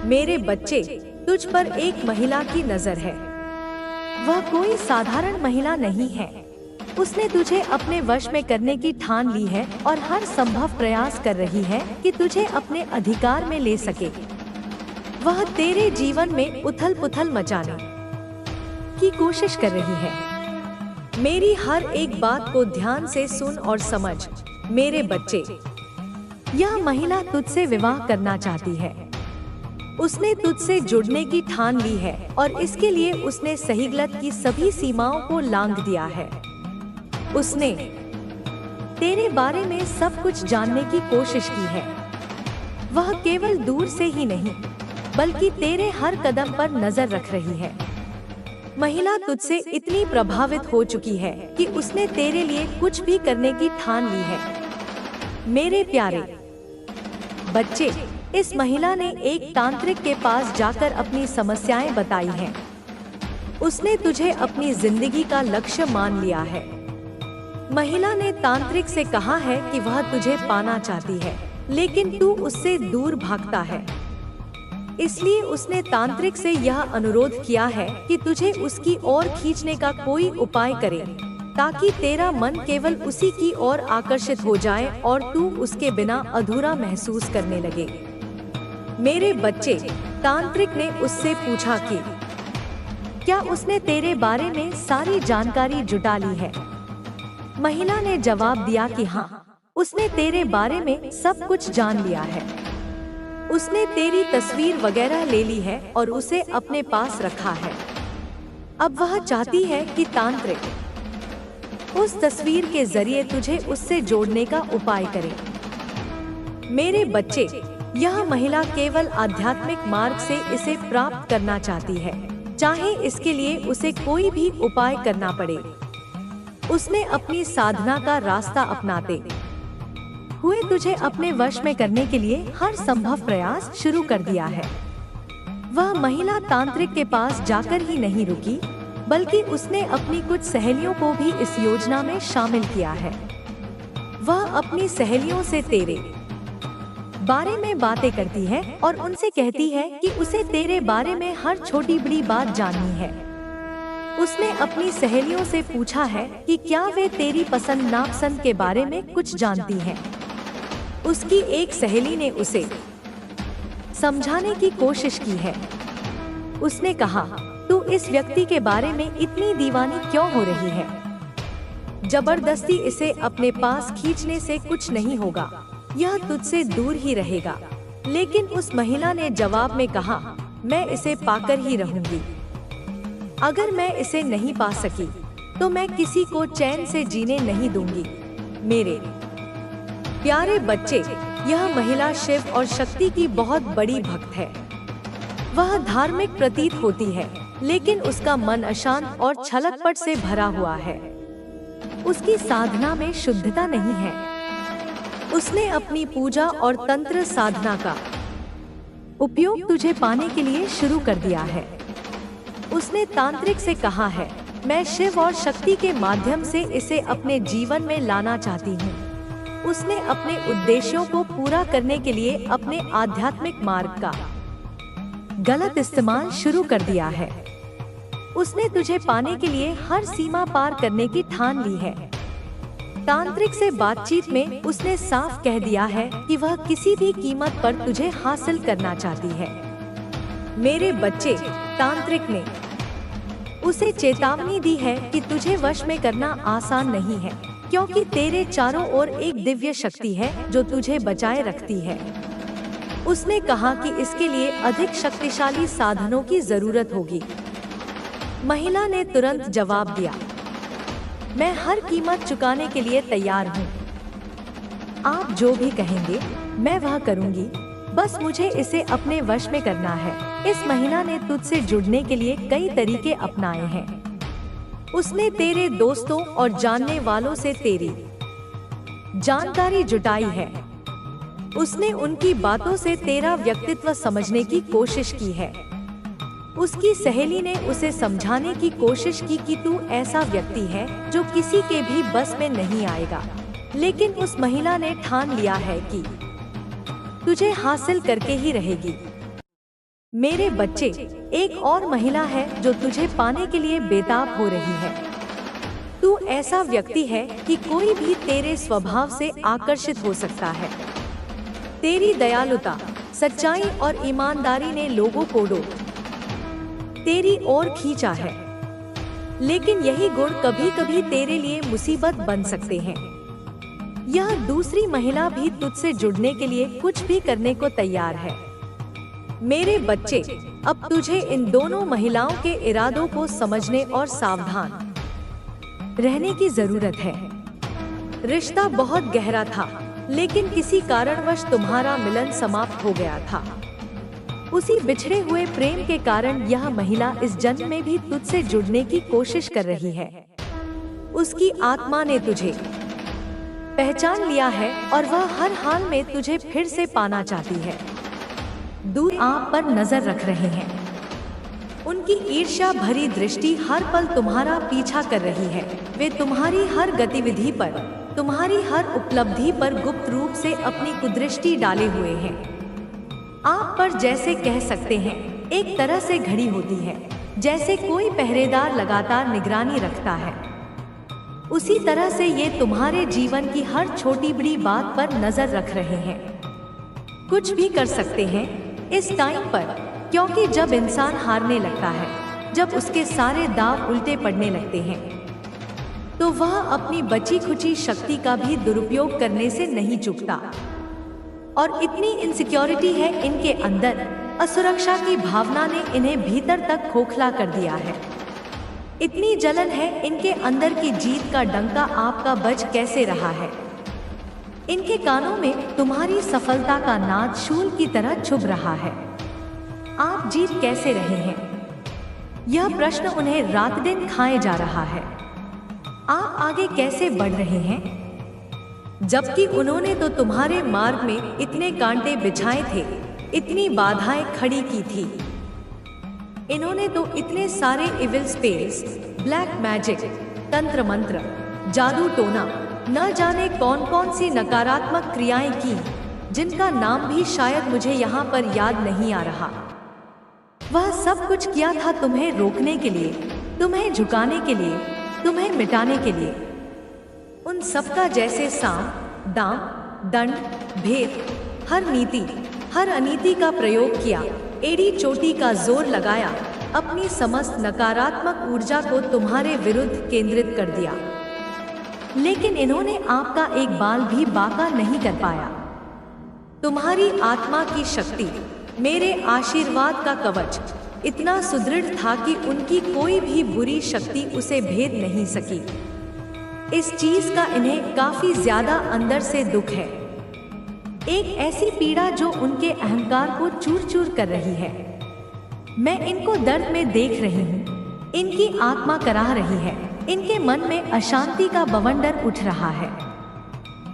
मेरे बच्चे, तुझ पर एक महिला की नजर है। वह कोई साधारण महिला नहीं है। उसने तुझे अपने वश में करने की ठान ली है और हर संभव प्रयास कर रही है कि तुझे अपने अधिकार में ले सके। वह तेरे जीवन में उथल-पुथल मचाने की कोशिश कर रही है। मेरी हर एक बात को ध्यान से सुन और समझ। मेरे बच्चे, यह महिला तुझसे विवाह करना चाहती है। उसने तुझसे जुड़ने की ठान ली है और इसके लिए उसने सही गलत की सभी सीमाओं को लांघ दिया है। उसने तेरे बारे में सब कुछ जानने की कोशिश की है। वह केवल दूर से ही नहीं, बल्कि तेरे हर कदम पर नजर रख रही है। महिला तुझसे इतनी प्रभावित हो चुकी है कि उसने तेरे लिए कुछ भी करने की ठान ली है। मेरे प्यारे बच्चे, इस महिला ने एक तांत्रिक के पास जाकर अपनी समस्याएं बताई हैं। उसने तुझे अपनी जिंदगी का लक्ष्य मान लिया है। महिला ने तांत्रिक से कहा है कि वह तुझे पाना चाहती है, लेकिन तू उससे दूर भागता है। इसलिए उसने तांत्रिक से यह अनुरोध किया है कि तुझे उसकी ओर खींचने का कोई उपाय करे, ताकि तेरा मन केवल उसी की ओर आकर्षित हो जाए और तू उसके बिना अधूरा महसूस करने लगे। मेरे बच्चे, तांत्रिक ने उससे पूछा कि क्या उसने तेरे बारे में सारी जानकारी जुटा ली है। महिला ने जवाब दिया कि हाँ, उसने तेरे बारे में सब कुछ जान लिया है। उसने तेरी तस्वीर वगैरह ले ली है और उसे अपने पास रखा है। अब वह चाहती है कि तांत्रिक उस तस्वीर के जरिए तुझे उससे जोड़ने का उपाय करे। मेरे बच्चे, यह महिला केवल आध्यात्मिक मार्ग से इसे प्राप्त करना चाहती है, चाहे इसके लिए उसे कोई भी उपाय करना पड़े। उसने अपनी साधना का रास्ता अपनाते हुए तुझे अपने वश में करने के लिए हर संभव प्रयास शुरू कर दिया है। वह महिला तांत्रिक के पास जाकर ही नहीं रुकी, बल्कि उसने अपनी कुछ सहेलियों को भी इस योजना में शामिल किया है। वह अपनी सहेलियों से तेरे बारे में बातें करती है और उनसे कहती है कि उसे तेरे बारे में हर छोटी बड़ी बात जाननी है। उसने अपनी सहेलियों से पूछा है कि क्या वे तेरी पसंद नापसंद के बारे में कुछ जानती हैं। उसकी एक सहेली ने उसे समझाने की कोशिश की है। उसने कहा, तू इस व्यक्ति के बारे में इतनी दीवानी क्यों हो रही है? जबरदस्ती इसे अपने पास खींचने से कुछ नहीं होगा, यह तुझसे दूर ही रहेगा। लेकिन उस महिला ने जवाब में कहा, मैं इसे पाकर ही रहूंगी। अगर मैं इसे नहीं पा सकी, तो मैं किसी को चैन से जीने नहीं दूंगी। मेरे प्यारे बच्चे, यह महिला शिव और शक्ति की बहुत बड़ी भक्त है। वह धार्मिक प्रतीत होती है, लेकिन उसका मन अशांत और छलकपट से भरा हुआ है। उसकी साधना में शुद्धता नहीं है। उसने अपनी पूजा और तंत्र साधना का उपयोग तुझे पाने के लिए शुरू कर दिया है। उसने तांत्रिक से कहा है, मैं शिव और शक्ति के माध्यम से इसे अपने जीवन में लाना चाहती हूँ। उसने अपने उद्देश्यों को पूरा करने के लिए अपने आध्यात्मिक मार्ग का गलत इस्तेमाल शुरू कर दिया है। उसने तुझे पाने के लिए हर सीमा पार करने की ठान ली है। तांत्रिक से बातचीत में उसने साफ कह दिया है कि वह किसी भी कीमत पर तुझे हासिल करना चाहती है। मेरे बच्चे, तांत्रिक ने उसे चेतावनी दी है कि तुझे वश में करना आसान नहीं है, क्योंकि तेरे चारों ओर एक दिव्य शक्ति है जो तुझे बचाए रखती है। उसने कहा कि इसके लिए अधिक शक्तिशाली साधनों की जरूरत होगी। महिला ने तुरंत जवाब दिया, मैं हर कीमत चुकाने के लिए तैयार हूँ। आप जो भी कहेंगे मैं वह करूँगी, बस मुझे इसे अपने वश में करना है। इस महिला ने तुझसे जुड़ने के लिए कई तरीके अपनाए हैं। उसने तेरे दोस्तों और जानने वालों से तेरी जानकारी जुटाई है। उसने उनकी बातों से तेरा व्यक्तित्व समझने की कोशिश की है। उसकी सहेली ने उसे समझाने की कोशिश की कि तू ऐसा व्यक्ति है जो किसी के भी बस में नहीं आएगा, लेकिन उस महिला ने ठान लिया है कि तुझे हासिल करके ही रहेगी। मेरे बच्चे, एक और महिला है जो तुझे पाने के लिए बेताब हो रही है। तू ऐसा व्यक्ति है कि कोई भी तेरे स्वभाव से आकर्षित हो सकता है। तेरी दयालुता, सच्चाई और ईमानदारी ने लोगों को तेरी ओर खींचा है। लेकिन यही गुण कभी कभी तेरे लिए मुसीबत बन सकते हैं। यह दूसरी महिला भी तुझसे जुड़ने के लिए कुछ भी करने को तैयार है। मेरे बच्चे, अब तुझे इन दोनों महिलाओं के इरादों को समझने और सावधान रहने की जरूरत है। रिश्ता बहुत गहरा था, लेकिन किसी कारणवश तुम्हारा मिलन समाप्त हो गया था। उसी बिछड़े हुए प्रेम के कारण यह महिला इस जन्म में भी तुझसे जुड़ने की कोशिश कर रही है। उसकी आत्मा ने तुझे पहचान लिया है और वह हर हाल में तुझे फिर से पाना चाहती है। दूर आप पर नजर रख रहे हैं। उनकी ईर्ष्या भरी दृष्टि हर पल तुम्हारा पीछा कर रही है। वे तुम्हारी हर गतिविधि पर, तुम्हारी हर उपलब्धि पर गुप्त रूप से अपनी कुदृष्टि डाले हुए हैं। आप पर जैसे कह सकते हैं एक तरह से घड़ी होती है, जैसे कोई पहरेदार लगातार निगरानी रखता है। उसी तरह से ये तुम्हारे जीवन की हर छोटी बड़ी बात पर नजर रख रहे हैं। कुछ भी कर सकते हैं इस टाइम पर, क्योंकि जब इंसान हारने लगता है, जब उसके सारे दांव उल्टे पड़ने लगते हैं, तो वह अपनी बची खुची शक्ति का भी दुरुपयोग करने से नहीं चूकता। और इतनी इनसिक्योरिटी है इनके अंदर, असुरक्षा की भावना ने इन्हें भीतर तक खोखला कर दिया है। इतनी जलन है इनके अंदर की जीत का डंका आपका बज कैसे रहा है। इनके कानों में तुम्हारी सफलता का नाद शूल की तरह चुभ रहा है। आप जीत कैसे रहे हैं, यह प्रश्न उन्हें रात दिन खाए जा रहा है। आप आगे कैसे बढ़ रहे हैं, जबकि उन्होंने तो तुम्हारे मार्ग में इतने कांटे बिछाए थे, इतनी बाधाएं खड़ी की थी। इन्होंने तो इतने सारे इविल स्पेल्स, ब्लैक मैजिक, तंत्र मंत्र, जादू टोना, न जाने कौन कौन सी नकारात्मक क्रियाएं की, जिनका नाम भी शायद मुझे यहाँ पर याद नहीं आ रहा। वह सब कुछ किया था तुम्हें रोकने के लिए, तुम्हें झुकाने के लिए, तुम्हें मिटाने के लिए। उन सबका जैसे साम, दाम, दंड, भेद, हर नीति, हर अनीति का प्रयोग किया, एड़ी चोटी का जोर लगाया, अपनी समस्त नकारात्मक ऊर्जा को तुम्हारे विरुद्ध केंद्रित कर दिया। लेकिन इन्होंने आपका एक बाल भी बांका नहीं कर पाया। तुम्हारी आत्मा की शक्ति, मेरे आशीर्वाद का कवच इतना सुदृढ़ था कि उनकी कोई भी बुरी शक्ति उसे भेद नहीं सकी। इस चीज का इन्हें काफी ज्यादा अंदर से दुख है, एक ऐसी पीड़ा जो उनके अहंकार को चूर चूर कर रही है। मैं इनको दर्द में देख रही हूँ, इनकी आत्मा कराह रही है, इनके मन में अशांति का बवंडर उठ रहा है।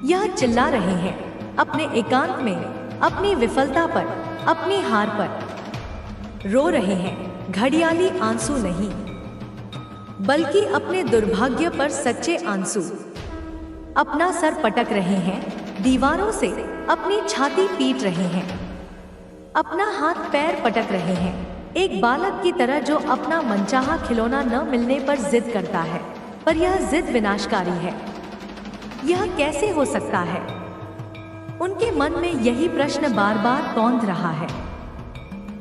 यह चिल्ला रहे हैं अपने एकांत में, अपनी विफलता पर, अपनी हार पर रो रहे हैं, घड़ियाली आंसू नहीं, बल्कि अपने दुर्भाग्य पर सच्चे आंसू। अपना सर पटक रहे हैं दीवारों से, अपनी छाती पीट रहे हैं, अपना हाथ पैर पटक रहे हैं, एक बालक की तरह जो अपना मनचाहा खिलौना न मिलने पर जिद करता है, पर यह जिद विनाशकारी है। यह कैसे हो सकता है? उनके मन में यही प्रश्न बार बार कौंध रहा है।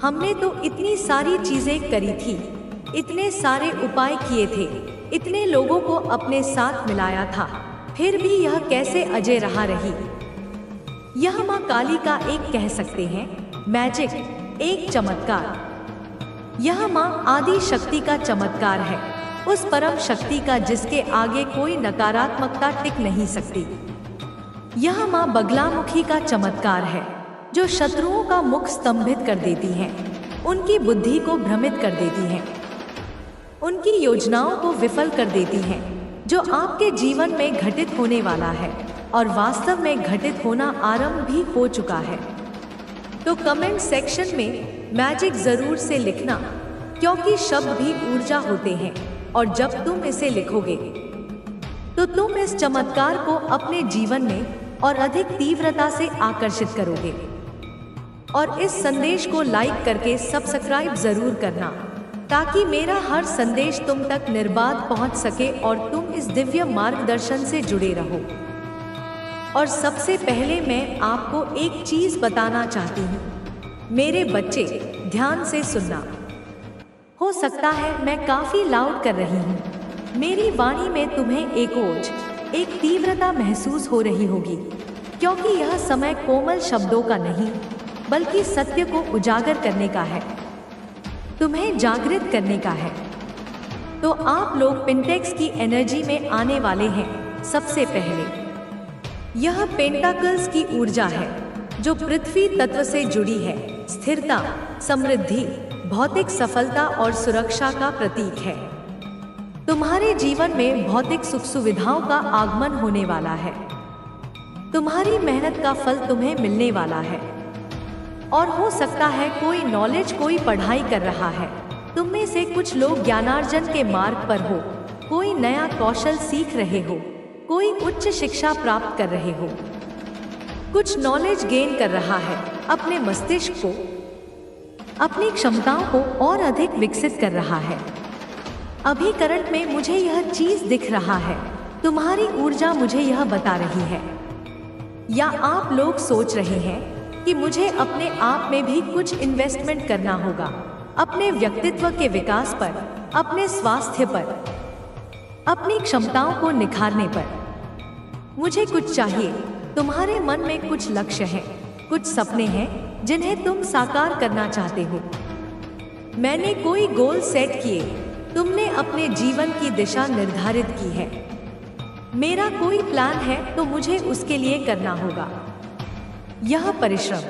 हमने तो इतनी सारी चीजें करी थी, इतने सारे उपाय किए थे, इतने लोगों को अपने साथ मिलाया था, फिर भी यह कैसे अजय रहा रही? यह माँ काली का एक कह सकते हैं मैजिक, एक चमत्कार। यह माँ आदि शक्ति का चमत्कार है, उस परम शक्ति का जिसके आगे कोई नकारात्मकता टिक नहीं सकती। यह माँ बगलामुखी का चमत्कार है, जो शत्रुओं का मुख स्तंभित कर देती है, उनकी बुद्धि को भ्रमित कर देती है, उनकी योजनाओं को विफल कर देती हैं, जो आपके जीवन में घटित होने वाला है और वास्तव में घटित होना आरंभ भी हो चुका है। तो कमेंट सेक्शन में मैजिक जरूर से लिखना, क्योंकि शब्द भी ऊर्जा होते हैं और जब तुम इसे लिखोगे तो तुम इस चमत्कार को अपने जीवन में और अधिक तीव्रता से आकर्षित करोगे। और इस संदेश को लाइक करके सब्सक्राइब जरूर करना, ताकि मेरा हर संदेश तुम तक निर्बाध पहुंच सके और तुम इस दिव्य मार्गदर्शन से जुड़े रहो। और सबसे पहले मैं आपको एक चीज बताना चाहती हूँ। मेरे बच्चे, ध्यान से सुनना। हो सकता है मैं काफी लाउड कर रही हूँ। मेरी वाणी में तुम्हें एक ओज, एक तीव्रता महसूस हो रही होगी, क्योंकि यह समय कोमल शब्दों का नहीं, बल्कि सत्य को उजागर करने का है, तुम्हें जागृत करने का है। तो आप लोग पेंटेक्स की एनर्जी में आने वाले हैं। सबसे पहले यह पेंटाकल्स की ऊर्जा है, जो पृथ्वी तत्व से जुड़ी है, स्थिरता, समृद्धि, भौतिक सफलता और सुरक्षा का प्रतीक है। तुम्हारे जीवन में भौतिक सुख सुविधाओं का आगमन होने वाला है। तुम्हारी मेहनत का फल तुम्हें मिलने वाला है। और हो सकता है कोई नॉलेज, कोई पढ़ाई कर रहा है। तुम में से कुछ लोग ज्ञानार्जन के मार्ग पर हो, कोई नया कौशल सीख रहे हो, कोई उच्च शिक्षा प्राप्त कर रहे हो, कुछ नॉलेज गेन कर रहा है, अपने मस्तिष्क को, अपनी क्षमताओं को और अधिक विकसित कर रहा है। अभी करंट में मुझे यह चीज दिख रहा है। तुम्हारी ऊर्जा मुझे यह बता रही है। या आप लोग सोच रहे हैं कि मुझे अपने आप में भी कुछ इन्वेस्टमेंट करना होगा, अपने व्यक्तित्व के विकास पर, अपने स्वास्थ्य पर, अपनी क्षमताओं को निखारने पर। मुझे कुछ चाहिए। तुम्हारे मन में कुछ लक्ष्य हैं, कुछ सपने हैं जिन्हें तुम साकार करना चाहते हो। मैंने कोई गोल सेट किए, तुमने अपने जीवन की दिशा निर्धारित की है। मेरा कोई प्लान है तो मुझे उसके लिए करना होगा। यह परिश्रम,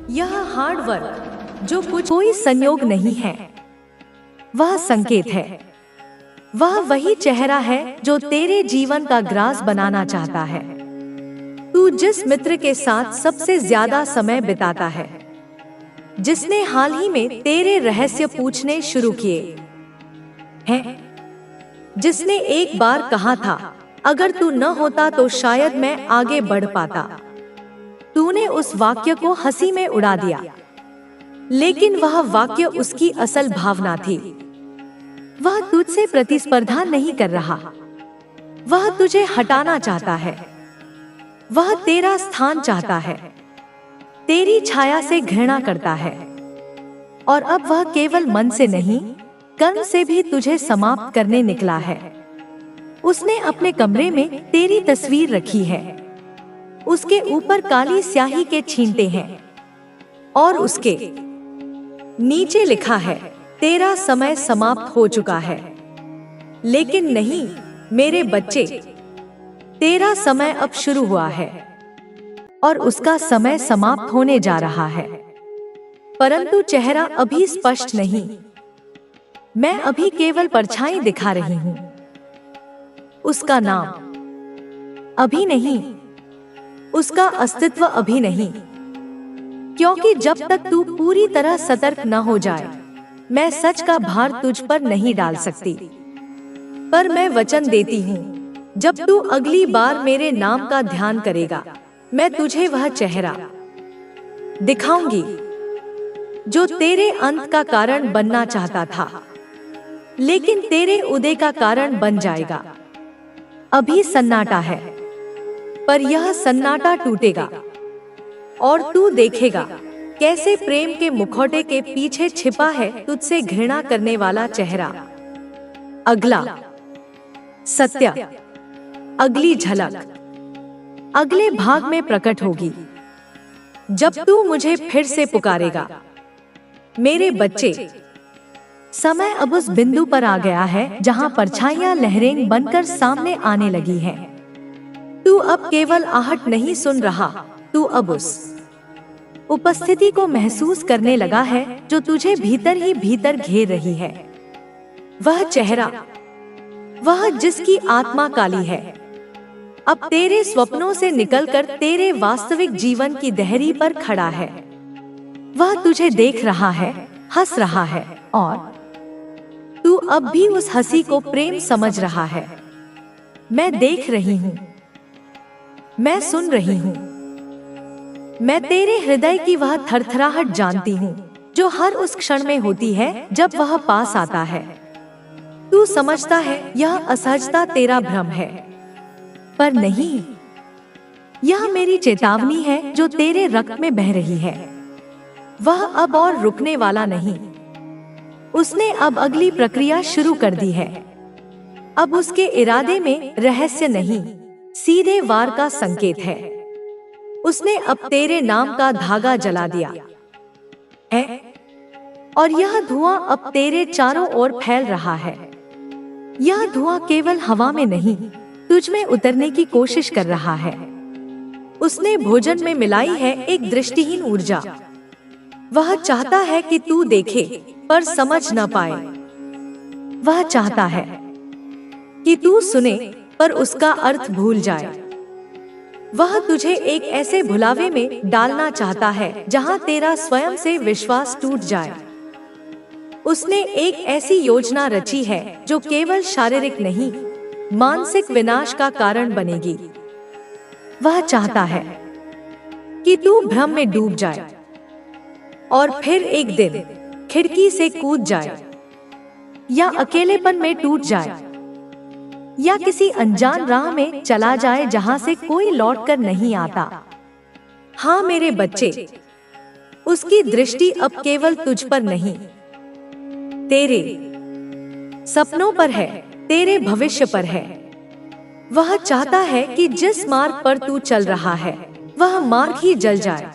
यह हार्ड वर्क, जो कुछ कोई संयोग नहीं है, वह संकेत है। वह वही चेहरा है जो तेरे जीवन का ग्रास बनाना चाहता है। तू जिस मित्र के साथ सबसे ज्यादा समय बिताता है, जिसने हाल ही में तेरे रहस्य पूछने शुरू किए हैं, जिसने एक बार कहा था, अगर तू न होता तो शायद मैं आगे बढ़ पाता। तूने उस वाक्य को हंसी में उड़ा दिया, लेकिन वह वाक्य उसकी असल भावना थी। वह तुझसे प्रतिस्पर्धा नहीं कर रहा, वह तुझे हटाना चाहता है। वह तेरा स्थान चाहता है, तेरी छाया से घृणा करता है। और अब वह केवल मन से नहीं, कर्म से भी तुझे समाप्त करने निकला है। उसने अपने कमरे में तेरी तस्वीर रखी है। उसके ऊपर काली स्याही के छींटे हैं और उसके नीचे लिखा है, तेरा समय समाप्त हो चुका है। लेकिन नहीं मेरे बच्चे, तेरा समय अब शुरू हुआ है और उसका समय समाप्त होने जा रहा है। परंतु चेहरा अभी स्पष्ट नहीं। मैं अभी केवल परछाई दिखा रही हूँ। उसका नाम अभी नहीं, उसका अस्तित्व अभी नहीं, क्योंकि जब तक तू पूरी तरह सतर्क न हो जाए, मैं सच का भार तुझ पर नहीं डाल सकती। पर मैं वचन देती हूँ, जब तू अगली बार मेरे नाम का ध्यान करेगा, मैं तुझे वह चेहरा दिखाऊंगी जो तेरे अंत का कारण बनना चाहता था, लेकिन तेरे उदय का कारण बन जाएगा। अभी सन्नाटा है, पर यह सन्नाटा टूटेगा और तू देखेगा कैसे प्रेम के मुखौटे के पीछे छिपा है तुझसे घृणा करने वाला चेहरा। अगला सत्य, अगली झलक अगले भाग में प्रकट होगी, जब तू मुझे फिर से पुकारेगा। मेरे बच्चे, समय अब उस बिंदु पर आ गया है जहां परछाइयां लहरें बनकर सामने आने लगी हैं। तू अब केवल आहट नहीं सुन रहा, तू अब उस उपस्थिति को महसूस करने लगा है जो तुझे भीतर ही भीतर घेर रही है। वह चेहरा, वह जिसकी आत्मा काली है, अब तेरे स्वप्नों से निकलकर तेरे वास्तविक जीवन की दहरी पर खड़ा है। वह तुझे देख रहा है, हंस रहा है, और तू अब भी उस हंसी को प्रेम समझ रहा है। मैं देख रही हूँ, मैं सुन रही हूँ, मैं तेरे हृदय की वह थरथराहट जानती हूँ जो हर उस क्षण में होती है जब वह पास आता है। तू समझता है यह असहजता तेरा भ्रम है, पर नहीं, यह मेरी चेतावनी है जो तेरे रक्त में बह रही है। वह अब और रुकने वाला नहीं। उसने अब अगली प्रक्रिया शुरू कर दी है। अब उसके इरादे में रहस्य नहीं, सीधे वार का संकेत है। उसने अब तेरे नाम का धागा जला दिया है और यह धुआं अब तेरे चारों ओर फैल रहा है। यह धुआं केवल हवा में नहीं, तुझ में उतरने की कोशिश कर रहा है। उसने भोजन में मिलाई है एक दृष्टिहीन ऊर्जा। वह चाहता है कि तू देखे पर समझ न पाए। वह चाहता है कि तू सुने पर उसका अर्थ भूल जाए। वह तुझे एक ऐसे भुलावे में डालना चाहता है जहां तेरा स्वयं से विश्वास टूट जाए। उसने एक ऐसी योजना रची है जो केवल शारीरिक नहीं, मानसिक विनाश का कारण बनेगी। वह चाहता है कि तू भ्रम में डूब जाए और फिर एक दिन खिड़की से कूद जाए, या अकेलेपन में टूट जाए, या किसी अनजान राह में चला जाए जहां से कोई लौटकर नहीं आता। हाँ मेरे बच्चे, उसकी दृष्टि अब केवल तुझ पर नहीं, तेरे सपनों पर है, तेरे भविष्य पर है। वह चाहता है कि जिस मार्ग पर तू चल रहा है वह मार्ग ही जल जाए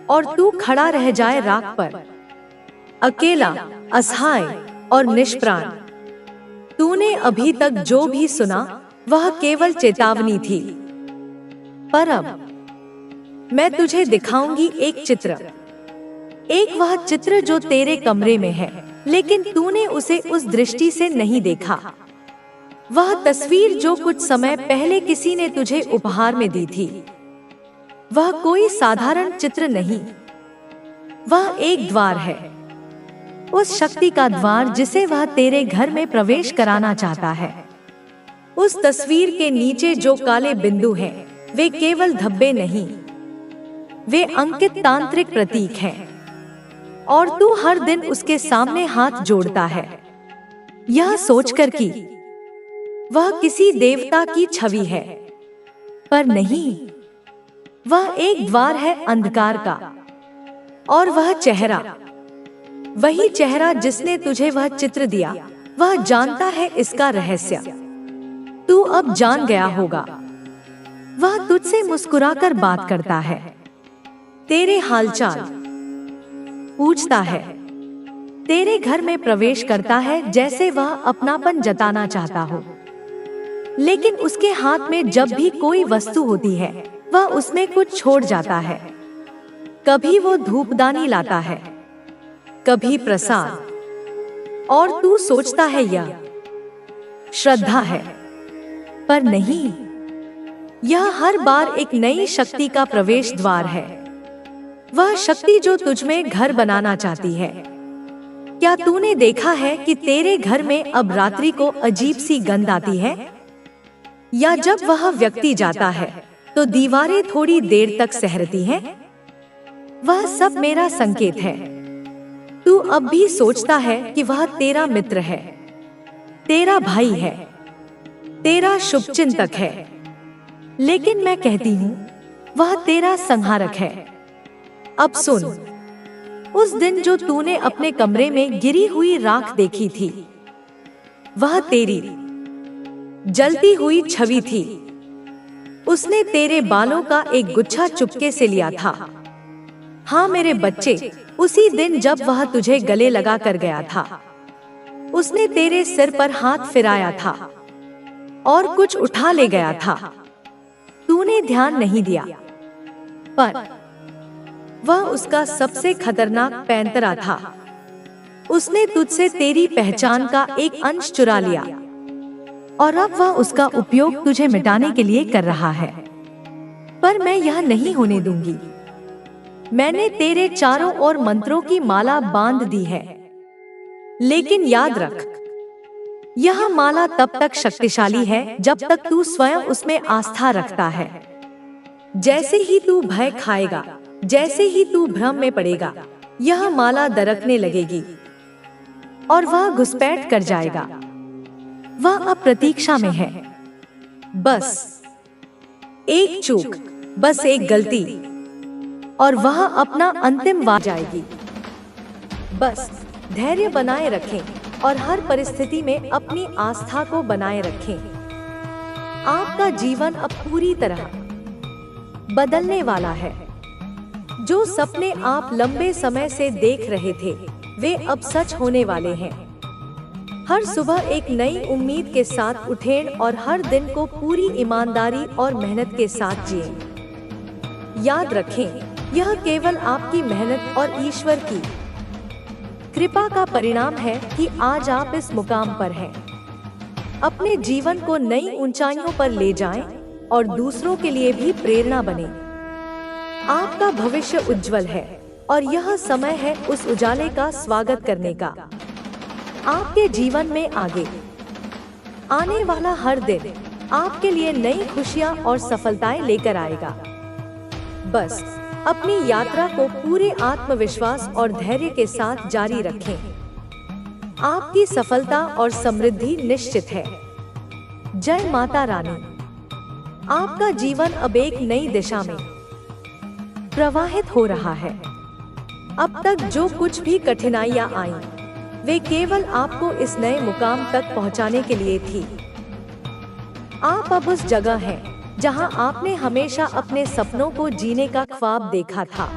और तू खड़ा रह जाए राख पर, अकेला, असहाय और निष्प्राण। तूने अभी तक जो भी सुना वह केवल चेतावनी थी, पर अब मैं तुझे दिखाऊंगी एक चित्र। एक वह चित्र जो तेरे कमरे में है, लेकिन तूने उसे उस दृष्टि से नहीं देखा। वह तस्वीर जो कुछ समय पहले किसी ने तुझे उपहार में दी थी। वह कोई साधारण चित्र नहीं, वह एक द्वार है, उस शक्ति का द्वार जिसे वह तेरे घर में प्रवेश कराना चाहता है। उस तस्वीर के नीचे जो काले बिंदु हैं, वे केवल धब्बे नहीं, वे अंकित तांत्रिक प्रतीक हैं। और तू हर दिन उसके सामने हाथ जोड़ता है, यह सोचकर कि वह किसी देवता की छवि है, पर नहीं, वह एक द्वार है अंधकार का। और वह चेहरा, वही चेहरा जिसने तुझे वह चित्र दिया, वह जानता है इसका रहस्य। तू अब जान गया होगा। वह तुझसे मुस्कुराकर बात करता है, तेरे हालचाल पूछता है, तेरे घर में प्रवेश करता है जैसे वह अपनापन जताना चाहता हो। लेकिन उसके हाथ में जब भी कोई वस्तु होती है वह उसमें कुछ छोड़ जाता है। कभी वो धूपदानी लाता है, कभी प्रसाद, और तू सोचता है यह श्रद्धा है, पर नहीं, यह हर बार एक नई शक्ति का प्रवेश द्वार है। वह शक्ति जो तुझमें घर बनाना चाहती है। क्या तूने देखा है कि तेरे घर में अब रात्रि को अजीब सी गंध आती है, या जब वह व्यक्ति जाता है तो दीवारें थोड़ी देर तक सहरती हैं? वह सब मेरा संकेत है। तू अब भी सोचता है कि वह तेरा मित्र है, तेरा भाई है, तेरा शुभचिंतक है, लेकिन मैं कहती हूँ वह तेरा संहारक है। अब सुन, उस दिन जो तूने अपने कमरे में गिरी हुई राख देखी थी, वह तेरी जलती हुई छवि थी। उसने तेरे बालों का एक गुच्छा चुपके से लिया था। हाँ मेरे बच्चे, उसी दिन जब वह तुझे गले लगा कर गया था, उसने तेरे सिर पर हाथ फिराया था और कुछ उठा ले गया था। तूने ध्यान नहीं दिया, पर वह उसका सबसे खतरनाक पैंतरा था। उसने तुझसे तेरी पहचान का एक अंश चुरा लिया और अब वह उसका उपयोग तुझे मिटाने के लिए कर रहा है। पर मैं यह नहीं होने दूंगी। मैंने तेरे चारों ओर मंत्रों की माला बांध दी है, लेकिन याद रख, यह माला तब तक शक्तिशाली है जब तक तू स्वयं उसमें आस्था रखता है। जैसे ही तू भय खाएगा, जैसे ही तू भ्रम में पड़ेगा, यह माला दरकने लगेगी और वह घुसपैठ कर जाएगा। वह अब प्रतीक्षा में है। बस एक चूक, बस एक गलती, और वह अपना अंतिम वार जाएगी। बस धैर्य बनाए रखें और हर परिस्थिति में अपनी आस्था को बनाए रखें। आपका जीवन अब पूरी तरह बदलने वाला है। जो सपने आप लंबे समय से देख रहे थे, वे अब सच होने वाले हैं। हर सुबह एक नई उम्मीद के साथ उठें और हर दिन को पूरी ईमानदारी और मेहनत के साथ जिएं। याद रखें, यह केवल आपकी मेहनत और ईश्वर की कृपा का परिणाम है कि आज आप इस मुकाम पर हैं। अपने जीवन को नई ऊंचाइयों पर ले जाएं और दूसरों के लिए भी प्रेरणा बने। आपका भविष्य उज्जवल है और यह समय है उस उजाले का स्वागत करने का। आपके जीवन में आगे आने वाला हर दिन आपके लिए नई खुशियां और सफलताएं लेकर आएगा। बस अपनी यात्रा को पूरे आत्मविश्वास और धैर्य के साथ जारी रखें। आपकी सफलता और समृद्धि निश्चित है। जय माता रानी। आपका जीवन अब एक नई दिशा में प्रवाहित हो रहा है। अब तक जो कुछ भी कठिनाइयां आईं, वे केवल आपको इस नए मुकाम तक पहुंचाने के लिए थी। आप अब उस जगह हैं जहां आपने हमेशा अपने सपनों को जीने का ख्वाब देखा था।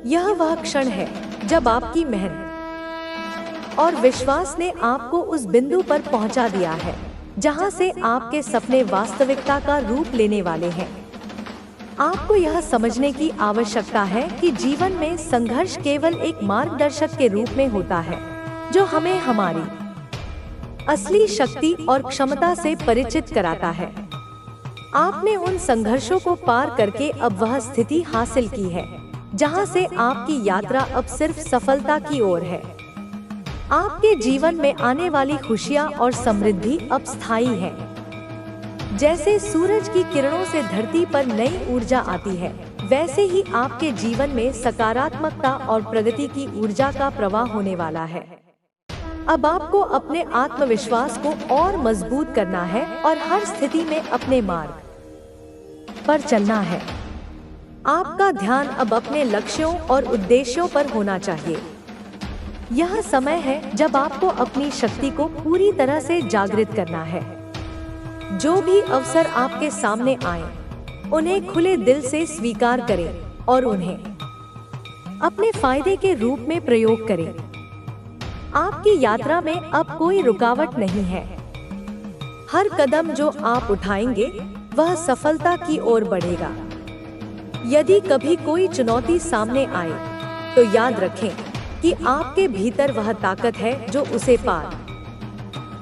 यह वह क्षण है जब आपकी मेहनत और विश्वास ने आपको उस बिंदु पर पहुंचा दिया है जहां से आपके सपने वास्तविकता का रूप लेने वाले हैं। आपको यह समझने की आवश्यकता है कि जीवन में संघर्ष केवल एक मार्गदर्शक के रूप में होता है, जो हमें हमारी असली शक्ति और क्षमता से परिचित कराता है। आपने उन संघर्षों को पार करके अब वह स्थिति हासिल की है जहां से आपकी यात्रा अब सिर्फ सफलता की ओर है। आपके जीवन में आने वाली खुशियां और समृद्धि अब स्थायी है। जैसे सूरज की किरणों से धरती पर नई ऊर्जा आती है, वैसे ही आपके जीवन में सकारात्मकता और प्रगति की ऊर्जा का प्रवाह होने वाला है। अब आपको अपने आत्मविश्वास को और मजबूत करना है और हर स्थिति में अपने मार्ग पर चलना है। आपका ध्यान अब अपने लक्ष्यों और उद्देश्यों पर होना चाहिए। यह समय है जब आपको अपनी शक्ति को पूरी तरह से जागृत करना है। जो भी अवसर आपके सामने आए, उन्हें खुले दिल से स्वीकार करें और उन्हें अपने फायदे के रूप में प्रयोग करें। आपकी यात्रा में अब कोई रुकावट नहीं है। हर कदम जो आप उठाएंगे वह सफलता की ओर बढ़ेगा। यदि कभी कोई चुनौती सामने आए, तो याद रखें कि आपके भीतर वह ताकत है जो उसे पार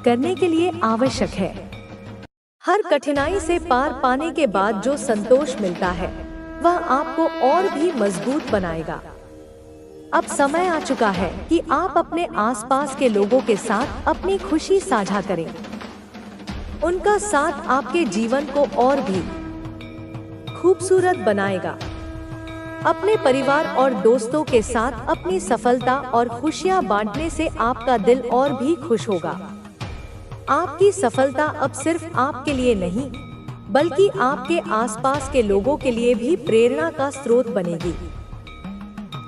करने के लिए आवश्यक है। हर कठिनाई से पार पाने के बाद जो संतोष मिलता है, वह आपको और भी मजबूत बनाएगा। अब समय आ चुका है कि आप अपने आसपास के लोगों के साथ अपनी खुशी साझा करें। उनका साथ आपके जीवन को और भी खूबसूरत बनाएगा। अपने परिवार और दोस्तों के साथ अपनी सफलता और खुशियां बांटने से आपका दिल और भी खुश होगा। आपकी सफलता अब सिर्फ आपके लिए नहीं, बल्कि आपके आसपास के लोगों के लिए भी प्रेरणा का स्रोत बनेगी।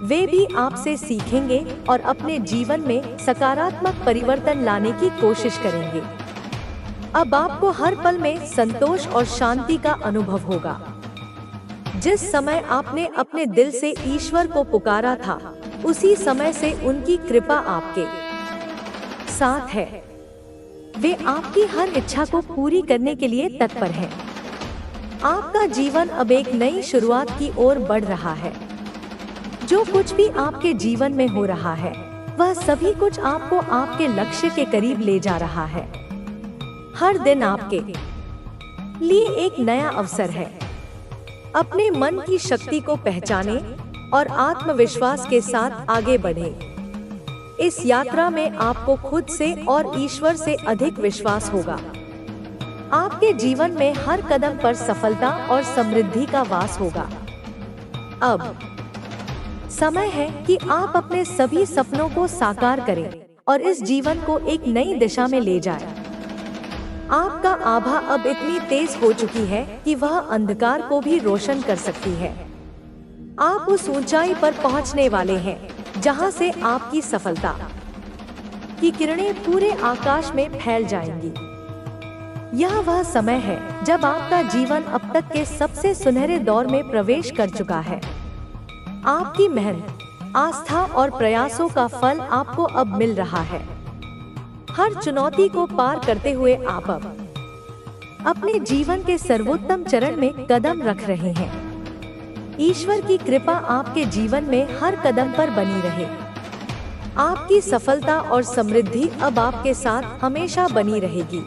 वे भी आपसे सीखेंगे और अपने जीवन में सकारात्मक परिवर्तन लाने की कोशिश करेंगे। अब आपको हर पल में संतोष और शांति का अनुभव होगा। जिस समय आपने अपने दिल से ईश्वर को पुकारा था, उसी समय से उनकी कृपा आपके साथ है। वे आपकी हर इच्छा को पूरी करने के लिए तत्पर हैं। आपका जीवन अब एक नई शुरुआत की ओर बढ़ रहा है। जो कुछ भी आपके जीवन में हो रहा है, वह सभी कुछ आपको आपके लक्ष्य के करीब ले जा रहा है। हर दिन आपके लिए एक नया अवसर है। अपने मन की शक्ति को पहचाने और आत्मविश्वास के साथ आगे बढ़ें। इस यात्रा में आपको खुद से और ईश्वर से अधिक विश्वास होगा। आपके जीवन में हर कदम पर सफलता और समृद्धि का वास होगा। अब समय है कि आप अपने सभी सपनों को साकार करें और इस जीवन को एक नई दिशा में ले जाएं। आपका आभा अब इतनी तेज हो चुकी है कि वह अंधकार को भी रोशन कर सकती है। आप उस ऊंचाई पर पहुंचने वाले हैं जहां से आपकी सफलता की किरणें पूरे आकाश में फैल जाएंगी। यह वह समय है जब आपका जीवन अब तक के सबसे सुनहरे दौर में प्रवेश कर चुका है। आपकी मेहनत, आस्था और प्रयासों का फल आपको अब मिल रहा है। हर चुनौती को पार करते हुए आप अब अपने जीवन के सर्वोत्तम चरण में कदम रख रहे हैं। ईश्वर की कृपा आपके जीवन में हर कदम पर बनी रहे। आपकी सफलता और समृद्धि अब आपके साथ हमेशा बनी रहेगी।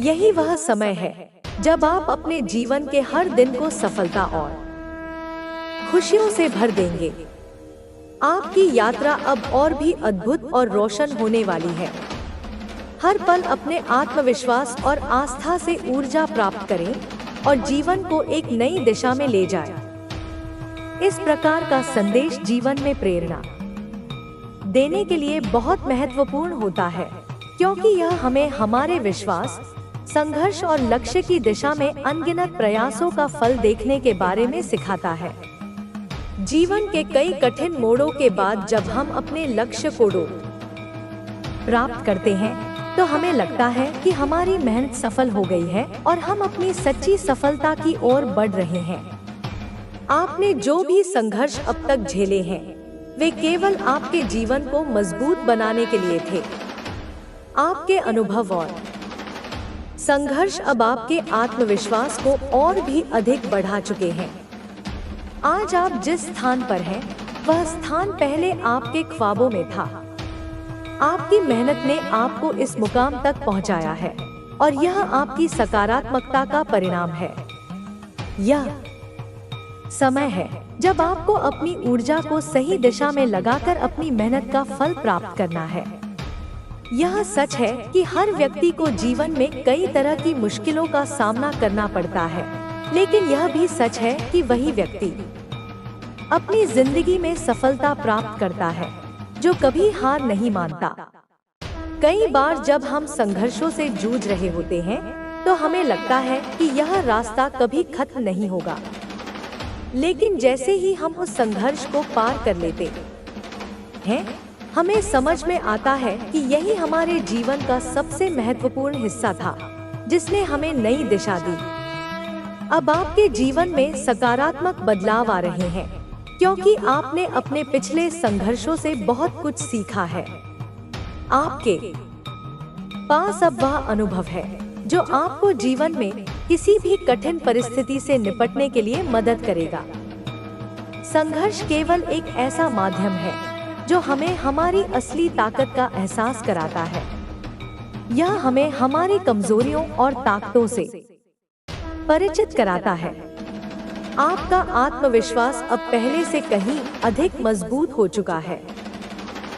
यही वह समय है जब आप अपने जीवन के हर दिन को सफलता और खुशियों से भर देंगे। आपकी यात्रा अब और भी अद्भुत और रोशन होने वाली है। हर पल अपने आत्मविश्वास और आस्था से ऊर्जा प्राप्त करें और जीवन को एक नई दिशा में ले जाएं। इस प्रकार का संदेश जीवन में प्रेरणा देने के लिए बहुत महत्वपूर्ण होता है, क्योंकि यह हमें हमारे विश्वास, संघर्ष और लक्ष्य की दिशा में अनगिनत प्रयासों का फल देखने के बारे में सिखाता है। जीवन के कई कठिन मोड़ों के बाद जब हम अपने लक्ष्य को प्राप्त करते हैं तो हमें लगता है कि हमारी मेहनत सफल हो गई है और हम अपनी सच्ची सफलता की ओर बढ़ रहे हैं। आपने जो भी संघर्ष अब तक झेले हैं, वे केवल आपके जीवन को मजबूत बनाने के लिए थे। आपके अनुभव और संघर्ष अब आपके आत्मविश्वास को और भी अधिक बढ़ा चुके हैं। आज आप जिस स्थान पर हैं, वह स्थान पहले आपके ख्वाबों में था। आपकी मेहनत ने आपको इस मुकाम तक पहुंचाया है और यह आपकी सकारात्मकता का परिणाम है। यह समय है जब आपको अपनी ऊर्जा को सही दिशा में लगाकर अपनी मेहनत का फल प्राप्त करना है। यह सच है कि हर व्यक्ति को जीवन में कई तरह की मुश्किलों का सामना करना पड़ता है, लेकिन यह भी सच है कि वही व्यक्ति अपनी जिंदगी में सफलता प्राप्त करता है जो कभी हार नहीं मानता। कई बार जब हम संघर्षों से जूझ रहे होते हैं तो हमें लगता है कि यह रास्ता कभी खत्म नहीं होगा, लेकिन जैसे ही हम उस संघर्ष को पार कर लेते हैं, हमें समझ में आता है कि यही हमारे जीवन का सबसे महत्वपूर्ण हिस्सा था, जिसने हमें नई दिशा दी। अब आपके जीवन में सकारात्मक बदलाव आ रहे हैं, क्योंकि आपने अपने पिछले संघर्षों से बहुत कुछ सीखा है। आपके पास अब वह अनुभव है जो आपको जीवन में किसी भी कठिन परिस्थिति से निपटने के लिए मदद करेगा। संघर्ष केवल एक ऐसा माध्यम है जो हमें हमारी असली ताकत का एहसास कराता है। यह हमें हमारी कमजोरियों और ताकतों से परिचित कराता है। आपका आत्मविश्वास अब पहले से कहीं अधिक मजबूत हो चुका है।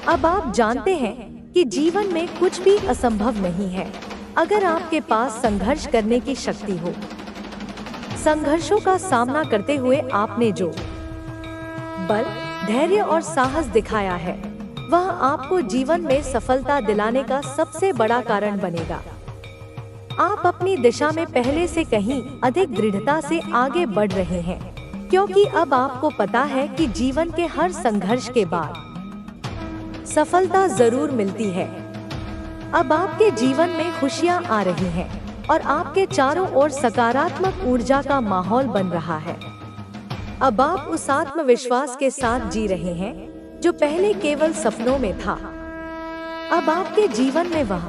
अब आप जानते हैं कि जीवन में कुछ भी असंभव नहीं है अगर आपके पास संघर्ष करने की शक्ति हो। संघर्षों का सामना करते हुए आपने जो बल, धैर्य और साहस दिखाया है, वह आपको जीवन में सफलता दिलाने का सबसे बड़ा कारण बनेगा। आप अपनी दिशा में पहले से कहीं अधिक दृढ़ता से आगे बढ़ रहे हैं, क्योंकि अब आपको पता है कि जीवन के हर संघर्ष के बाद सफलता जरूर मिलती है। अब आपके जीवन में खुशियां आ रही हैं और आपके चारों ओर सकारात्मक ऊर्जा का माहौल बन रहा है। अब आप उस आत्मविश्वास के साथ जी रहे हैं जो पहले केवल सपनों में था। अब आपके जीवन में वह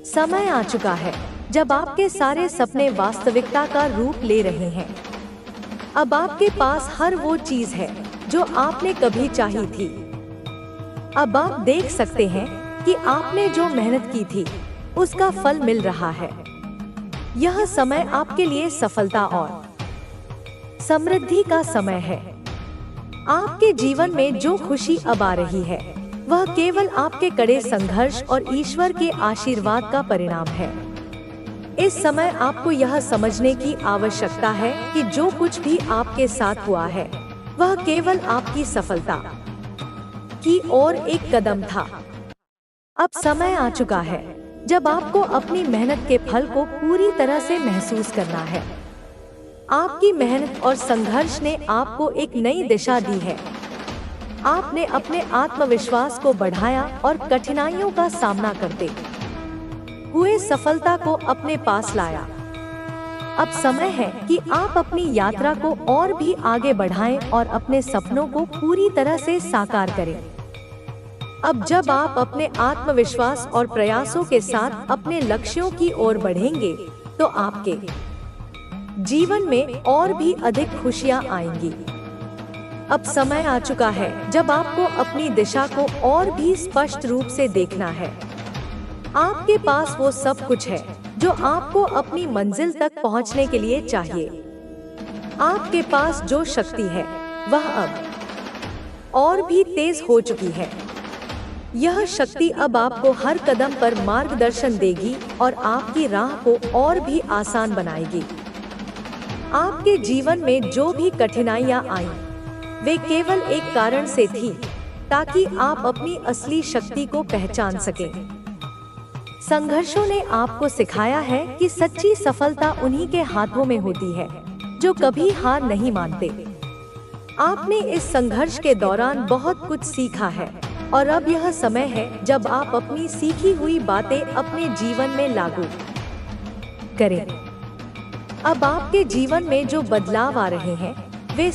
समय आ चुका है जब आपके सारे सपने वास्तविकता का रूप ले रहे हैं। अब आपके पास हर वो चीज है जो आपने कभी चाही थी। अब आप देख सकते हैं कि आपने जो मेहनत की थी उसका फल मिल रहा है। यह समय आपके लिए सफलता और समृद्धि का समय है। आपके जीवन में जो खुशी अब आ रही है वह केवल आपके कड़े संघर्ष और ईश्वर के आशीर्वाद का परिणाम है। इस समय आपको यह समझने की आवश्यकता है कि जो कुछ भी आपके साथ हुआ है वह केवल आपकी सफलता की ओर एक कदम था। अब समय आ चुका है जब आपको अपनी मेहनत के फल को पूरी तरह से महसूस करना है। आपकी मेहनत और संघर्ष ने आपको एक नई दिशा दी है। आपने अपने आत्मविश्वास को बढ़ाया और कठिनाइयों का सामना करते हुए सफलता को अपने पास लाया। अब समय है कि आप अपनी यात्रा को और भी आगे बढ़ाएं और अपने सपनों को पूरी तरह से साकार करें। अब जब आप अपने आत्मविश्वास और प्रयासों के साथ अपने लक्ष्यों की ओर बढ़ेंगे, तो आपके जीवन में और भी अधिक खुशियां आएंगी। अब समय आ चुका है जब आपको अपनी दिशा को और भी स्पष्ट रूप से देखना है। आपके पास वो सब कुछ है जो आपको अपनी मंजिल तक पहुंचने के लिए चाहिए। आपके पास जो शक्ति है वह अब और भी तेज हो चुकी है। यह शक्ति अब आपको हर कदम पर मार्गदर्शन देगी और आपकी राह को और भी आसान बनाएगी। आपके जीवन में जो भी कठिनाइयां आईं, वे केवल एक कारण से थी ताकि आप अपनी असली शक्ति को पहचान सकें। संघर्षों ने आपको सिखाया है कि सच्ची सफलता उन्हीं के हाथों में होती है जो कभी हार नहीं मानते। आपने इस संघर्ष के दौरान बहुत कुछ सीखा है और अब यह समय है जब आप अपनी सीखी हुई बातें अपने जीवन में लागू करें। अब आपके जीवन में जो बदलाव आ रहे हैं वे